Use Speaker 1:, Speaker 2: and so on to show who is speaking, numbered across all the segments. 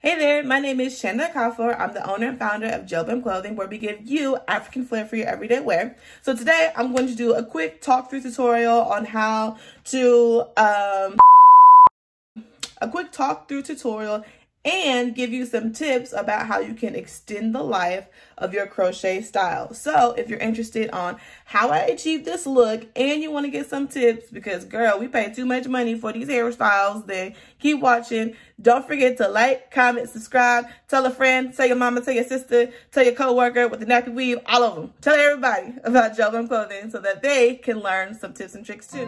Speaker 1: Hey there, my name is Shanda Kafour. I'm the owner and founder of Jobim Clothing, where we give you African flair for your everyday wear. So today I'm going to do a quick talk through tutorial on how to and give you some tips about how you can extend the life of your crochet style. So if you're interested on how I achieve this look and you want to get some tips, because girl, we pay too much money for these hairstyles, then keep watching. Don't forget to like, comment, subscribe, tell a friend, tell your mama, tell your sister, tell your coworker with the nappy weave, all of them. Tell everybody about Jobim Clothing so that they can learn some tips and tricks too.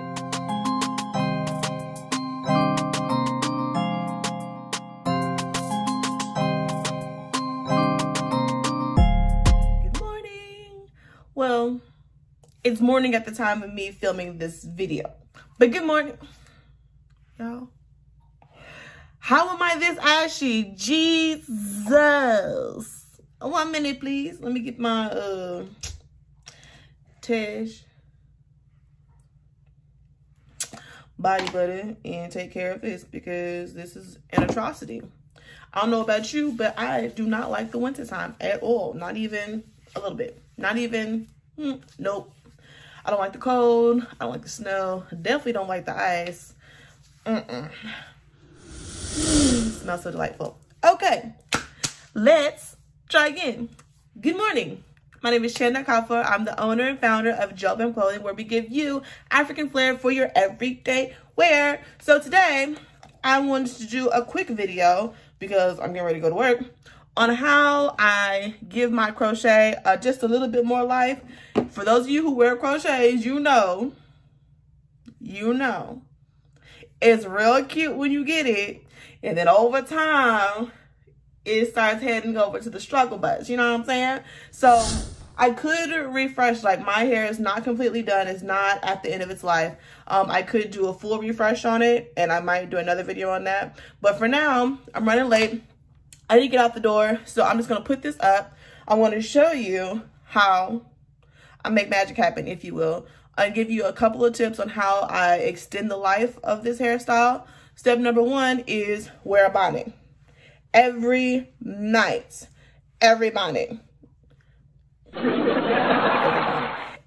Speaker 1: Well, it's morning at the time of me filming this video, but good morning, y'all. How am I this ashy? Jesus. 1 minute, please. Let me get my Tej body butter and take care of this because this is an atrocity. I don't know about you, but I do not like the wintertime at all. Not even a little bit. Not even, nope. I don't like the cold. I don't like the snow. Definitely don't like the ice. Smells so delightful. Okay, let's try again. Good morning. My name is Shanda Kafour. I'm the owner and founder of Jobim Clothing, where we give you African flair for your everyday wear. So today, I wanted to do a quick video because I'm getting ready to go to work on how I give my crochet just a little bit more life. For those of you who wear crochets, you know, it's real cute when you get it. And then over time, it starts heading over to the struggle butts. You know what I'm saying? So I could refresh, like my hair is not completely done. It's not at the end of its life. I could do a full refresh on it and I might do another video on that. But for now, I'm running late. I need to get out the door, so I'm just going to put this up. I want to show you how I make magic happen, if you will. I'll give you a couple of tips on how I extend the life of this hairstyle. Step number 1 is wear a bonnet. Every night. Every bonnet.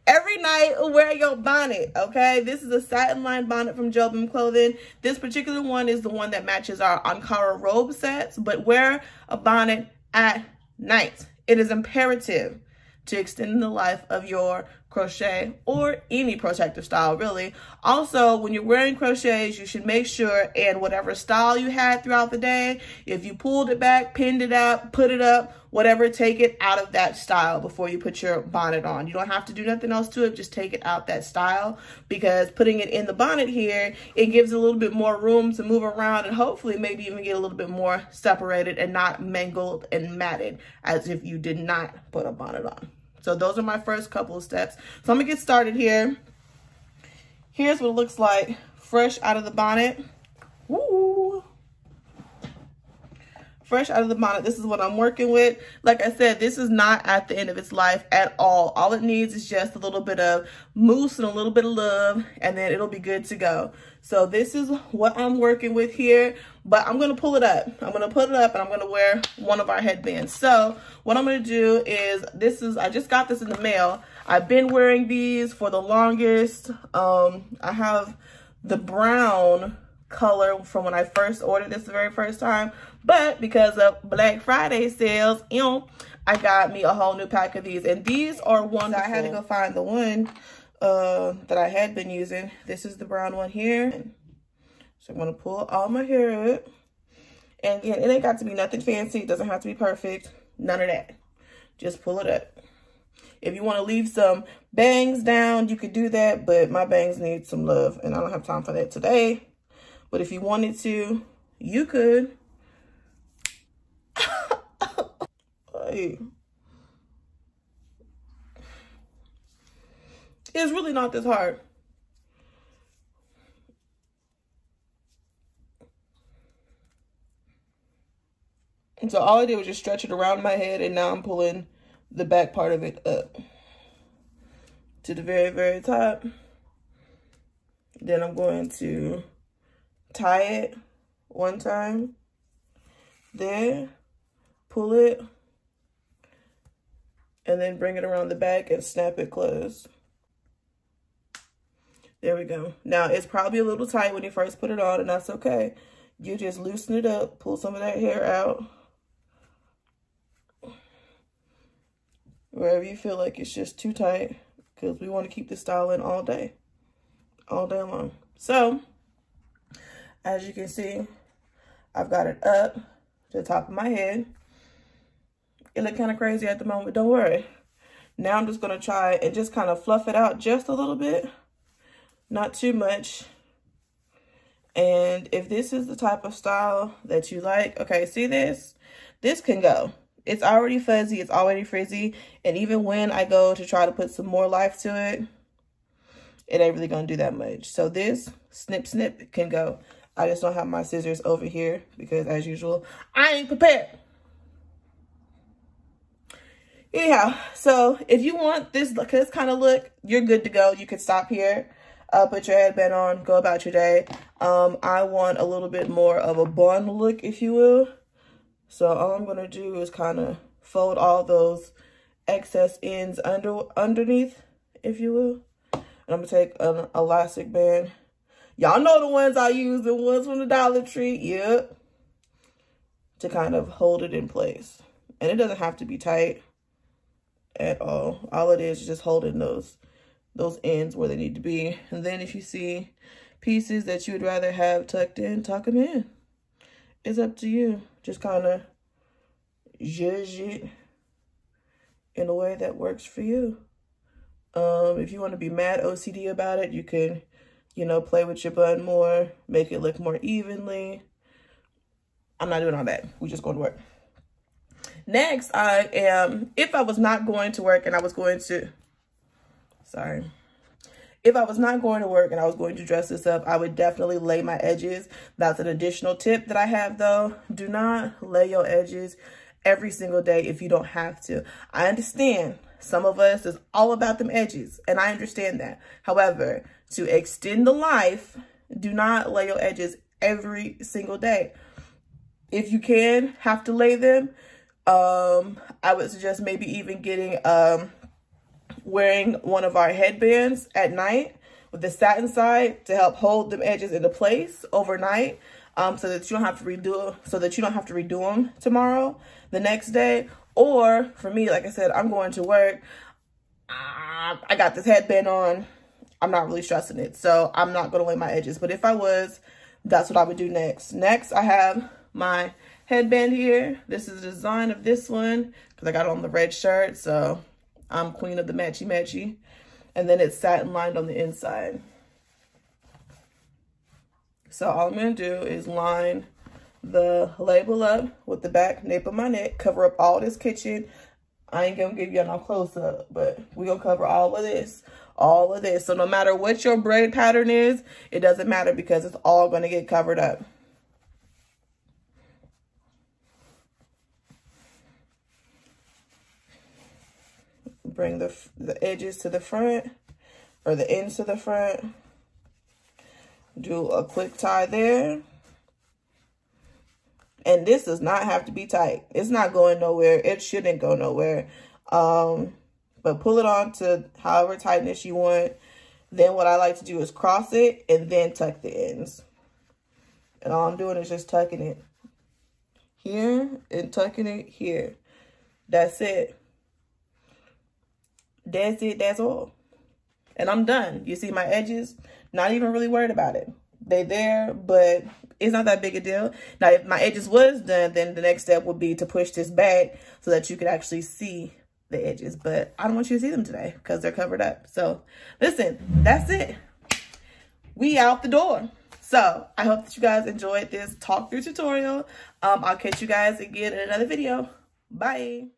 Speaker 1: Every night, wear your bonnet, okay? This is a satin lined bonnet from Jobim Clothing. This particular one is the one that matches our Ankara robe sets, but wear a bonnet at night. It is imperative to extend the life of your crochet or any protective style, really. Also, when you're wearing crochets, you should make sure, and whatever style you had throughout the day, if you pulled it back, pinned it up, put it up, whatever, take it out of that style before you put your bonnet on. You don't have to do nothing else to it, just take it out that style, because putting it in the bonnet here, it gives a little bit more room to move around and hopefully maybe even get a little bit more separated and not mangled and matted as if you did not put a bonnet on. So those are my first couple of steps. So I'm gonna get started here. Here's what it looks like fresh out of the bonnet. Woo! Fresh out of the bonnet, this is what I'm working with. Like I said, this is not at the end of its life at all. All it needs is just a little bit of mousse and a little bit of love, and then it'll be good to go. So this is what I'm working with here, but I'm gonna pull it up. I'm gonna put it up and I'm gonna wear one of our headbands. So what I'm gonna do is, I just got this in the mail. I've been wearing these for the longest. I have the brown color from when I first ordered this the very first time, but because of Black Friday sales, I got me a whole new pack of these, and these are wonderful. I had to go find the one that I had been using. This is the brown one here. So I'm gonna pull all my hair up, and again, it ain't got to be nothing fancy. It doesn't have to be perfect, none of that. Just pull it up. If you want to leave some bangs down, you could do that, but my bangs need some love, and I don't have time for that today. But if you wanted to, you could. Hey. It's really not this hard. And so all I did was just stretch it around my head, and now I'm pulling the back part of it up to the very, very top. Then I'm going to tie it one time, there, pull it, and then bring it around the back and snap it closed. There we go. Now, it's probably a little tight when you first put it on, and that's okay. You just loosen it up, pull some of that hair out. Wherever you feel like it's just too tight, because we want to keep this style in all day long. So, as you can see, I've got it up to the top of my head. It look kind of crazy at the moment, don't worry. Now I'm just going to try and just kind of fluff it out just a little bit. Not too much. And if this is the type of style that you like, okay, see this? This can go. It's already fuzzy, it's already frizzy, and even when I go to try to put some more life to it, it ain't really gonna do that much. So this, snip, snip, can go. I just don't have my scissors over here because, as usual, I ain't prepared. Anyhow, so if you want this kind of look, you're good to go. You can stop here. Put your headband on, go about your day. I want a little bit more of a bun look, if you will. So all I'm gonna do is kind of fold all those excess ends underneath, if you will. And I'm gonna take an elastic band. Y'all know the ones I use, the ones from the Dollar Tree, yep. To kind of hold it in place. And it doesn't have to be tight at all. All it is just holding those ends where they need to be. And then if you see pieces that you would rather have tucked in, tuck them in. It's up to you. Just kind of zhuzh it in a way that works for you. If you want to be mad OCD about it, you can, you know, play with your bun more, make it look more evenly. I'm not doing all that. We're just going to work. Next, if I was not going to work and I was going to, if I was not going to work and I was going to dress this up, I would definitely lay my edges. That's an additional tip that I have though. Do not lay your edges every single day if you don't have to. I understand some of us is all about them edges, and I understand that. However, to extend the life, do not lay your edges every single day. If you have to lay them, I would suggest maybe even getting, wearing one of our headbands at night with the satin side to help hold them edges into place overnight, so that you don't have to redo them tomorrow, the next day. Or for me, like I said, I'm going to work. I got this headband on. I'm not really stressing it, so I'm not going to lay my edges. But if I was, that's what I would do next. Next, I have my headband here. This is the design of this one because I got it on the red shirt, so I'm queen of the matchy matchy. And then it's satin lined on the inside. So all I'm going to do is line the label up with the back nape of my neck, cover up all this kitchen. I ain't going to give you no close up, but we're going to cover all of this. All of this. So no matter what your braid pattern is, it doesn't matter because it's all going to get covered up. Bring the edges to the front, or the ends to the front. Do a quick tie there. And this does not have to be tight. It's not going nowhere. It shouldn't go nowhere. But pull it on to however tightness you want. Then what I like to do is cross it and then tuck the ends. And all I'm doing is just tucking it here and tucking it here. That's it. That's it. That's all. And I'm done. You see my edges? Not even really worried about it. They're there, but it's not that big a deal. Now, if my edges was done, then the next step would be to push this back so that you could actually see the edges. But I don't want you to see them today because they're covered up. So listen, that's it. We out the door. So I hope that you guys enjoyed this talk through tutorial. I'll catch you guys again in another video. Bye.